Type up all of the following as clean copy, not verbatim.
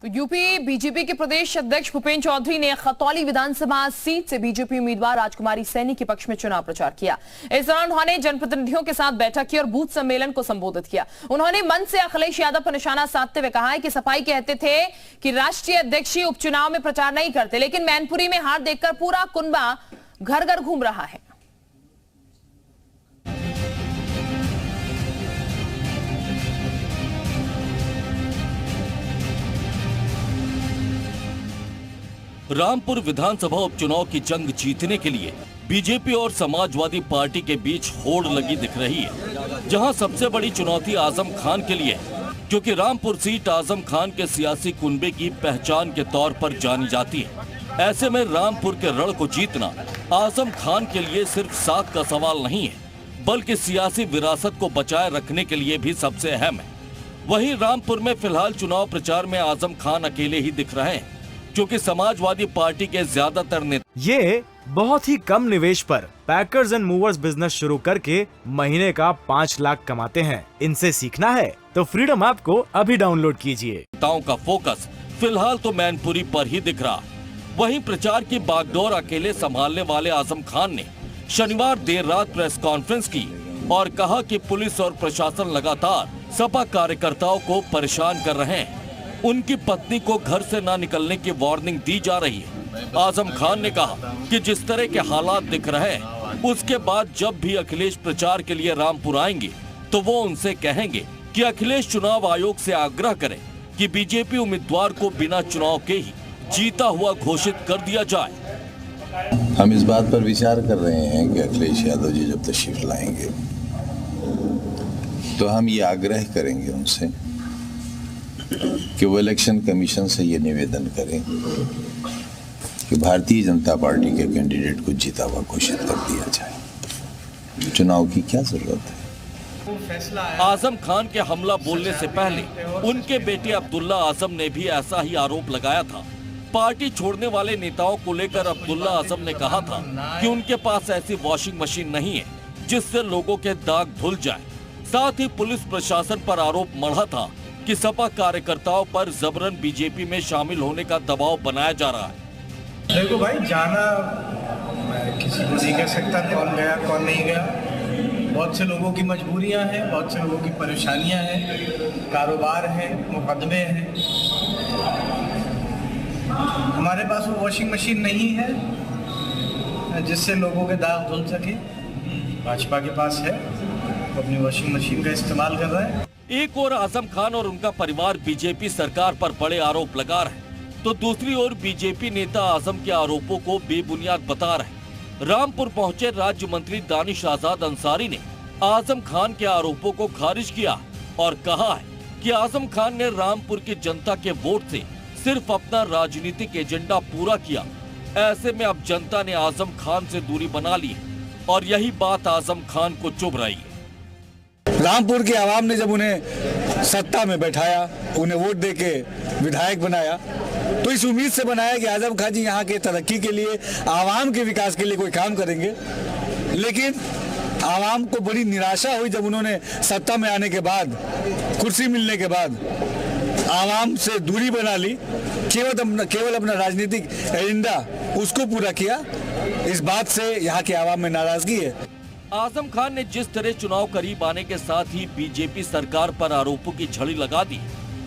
तो UP BJP के प्रदेश अध्यक्ष भूपेंद्र चौधरी ने खतौली विधानसभा सीट से बीजेपी उम्मीदवार राजकुमारी सैनी के पक्ष में चुनाव प्रचार किया। इस दौरान उन्होंने जनप्रतिनिधियों के साथ बैठक की और बूथ सम्मेलन को संबोधित किया। उन्होंने मंच से अखिलेश यादव पर निशाना साधते हुए कहा है कि सफाई कहते थे कि राष्ट्रीय अध्यक्ष ही उपचुनाव में प्रचार नहीं करते, लेकिन मैनपुरी में हार देखकर पूरा कुनबा घर घर घूम रहा है। रामपुर विधानसभा उपचुनाव की जंग जीतने के लिए बीजेपी और समाजवादी पार्टी के बीच होड़ लगी दिख रही है, जहां सबसे बड़ी चुनौती आजम खान के लिए है, क्योंकि रामपुर सीट आजम खान के सियासी कुनबे की पहचान के तौर पर जानी जाती है। ऐसे में रामपुर के रण को जीतना आजम खान के लिए सिर्फ साख का सवाल नहीं है, बल्कि सियासी विरासत को बचाए रखने के लिए भी सबसे अहम है। वहीं रामपुर में फिलहाल चुनाव प्रचार में आजम खान अकेले ही दिख रहे हैं, क्योंकि समाजवादी पार्टी के ज्यादातर नेता ये बहुत ही कम निवेश पर पैकर्स एंड मूवर्स बिजनेस शुरू करके महीने का 5 लाख कमाते हैं। इनसे सीखना है तो फ्रीडम ऐप को अभी डाउनलोड कीजिए। नेताओं का फोकस फिलहाल तो मैनपुरी पर ही दिख रहा। वहीं प्रचार की बागडोर अकेले संभालने वाले आजम खान ने शनिवार देर रात प्रेस कॉन्फ्रेंस की और कहा कि पुलिस और प्रशासन लगातार सपा कार्यकर्ताओं को परेशान कर रहे हैं। उनकी पत्नी को घर से ना निकलने की वार्निंग दी जा रही है। आजम खान ने कहा कि जिस तरह के हालात दिख रहे हैं, उसके बाद जब भी अखिलेश प्रचार के लिए रामपुर आएंगे तो वो उनसे कहेंगे कि अखिलेश चुनाव आयोग से आग्रह करें कि बीजेपी उम्मीदवार को बिना चुनाव के ही जीता हुआ घोषित कर दिया जाए। हम इस बात पर विचार कर रहे हैं कि अखिलेश यादव जी जब तशरीफ लाएंगे तो हम ये आग्रह करेंगे उनसे कि वो इलेक्शन कमीशन से ये निवेदन करें कि भारतीय जनता पार्टी के कैंडिडेट को जीता हुआ घोषित कर दिया जाए। चुनाव की क्या जरूरत है। आजम खान के हमला बोलने से पहले उनके बेटे अब्दुल्ला आजम ने भी ऐसा ही आरोप लगाया था। पार्टी छोड़ने वाले नेताओं को लेकर अब्दुल्ला आजम ने कहा था कि उनके पास ऐसी वॉशिंग मशीन नहीं है जिससे लोगों के दाग धुल जाए। साथ ही पुलिस प्रशासन पर आरोप मढ़ा था कि सपा कार्यकर्ताओं पर जबरन बीजेपी में शामिल होने का दबाव बनाया जा रहा है। देखो भाई, जाना मैं किसी को नहीं कह सकता कौन गया कौन नहीं गया। बहुत से लोगों की मजबूरियां हैं, बहुत से लोगों की परेशानियां हैं, कारोबार है, मुकदमे हैं। हमारे पास वो वॉशिंग मशीन नहीं है जिससे लोगों के दाग धुल सके। भाजपा के पास है, वो अपनी वॉशिंग मशीन का इस्तेमाल कर रहा है। एक ओर आजम खान और उनका परिवार बीजेपी सरकार पर बड़े आरोप लगा रहे हैं, तो दूसरी ओर बीजेपी नेता आजम के आरोपों को बेबुनियाद बता रहे। रामपुर पहुंचे राज्य मंत्री दानिश आजाद अंसारी ने आजम खान के आरोपों को खारिज किया और कहा है कि आजम खान ने रामपुर की जनता के वोट से सिर्फ अपना राजनीतिक एजेंडा पूरा किया। ऐसे में अब जनता ने आजम खान से दूरी बना ली है और यही बात आजम खान को चुभ रही है। रामपुर की आवाम ने जब उन्हें सत्ता में बैठाया, उन्हें वोट देके विधायक बनाया, तो इस उम्मीद से बनाया कि आजम खान जी यहाँ के तरक्की के लिए, आवाम के विकास के लिए कोई काम करेंगे। लेकिन आवाम को बड़ी निराशा हुई जब उन्होंने सत्ता में आने के बाद, कुर्सी मिलने के बाद आवाम से दूरी बना ली, केवल अपना राजनीतिक एजेंडा उसको पूरा किया। इस बात से यहाँ के आवाम में नाराजगी है। आजम खान ने जिस तरह चुनाव करीब आने के साथ ही बीजेपी सरकार पर आरोपों की झड़ी लगा दी,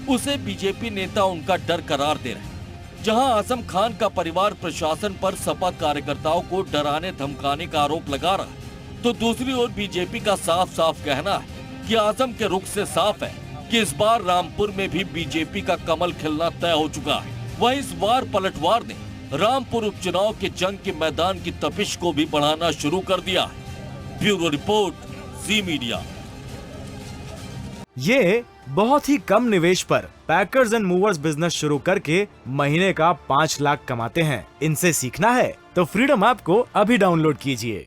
उसे बीजेपी नेता उनका डर करार दे रहे। जहां आजम खान का परिवार प्रशासन पर सपा कार्यकर्ताओं को डराने धमकाने का आरोप लगा रहा है, तो दूसरी ओर बीजेपी का साफ साफ कहना है कि आजम के रुख से साफ है कि इस बार रामपुर में भी बीजेपी का कमल खिलना तय हो चुका है। वहीं इस बार पलटवार ने रामपुर उपचुनाव के जंग के मैदान की तपिश को भी बढ़ाना शुरू कर दिया है। ब्यूरो रिपोर्ट, जी मीडिया। ये बहुत ही कम निवेश पर पैकर्स एंड मूवर्स बिजनेस शुरू करके महीने का 5 लाख कमाते हैं। इनसे सीखना है तो फ्रीडम ऐप को अभी डाउनलोड कीजिए।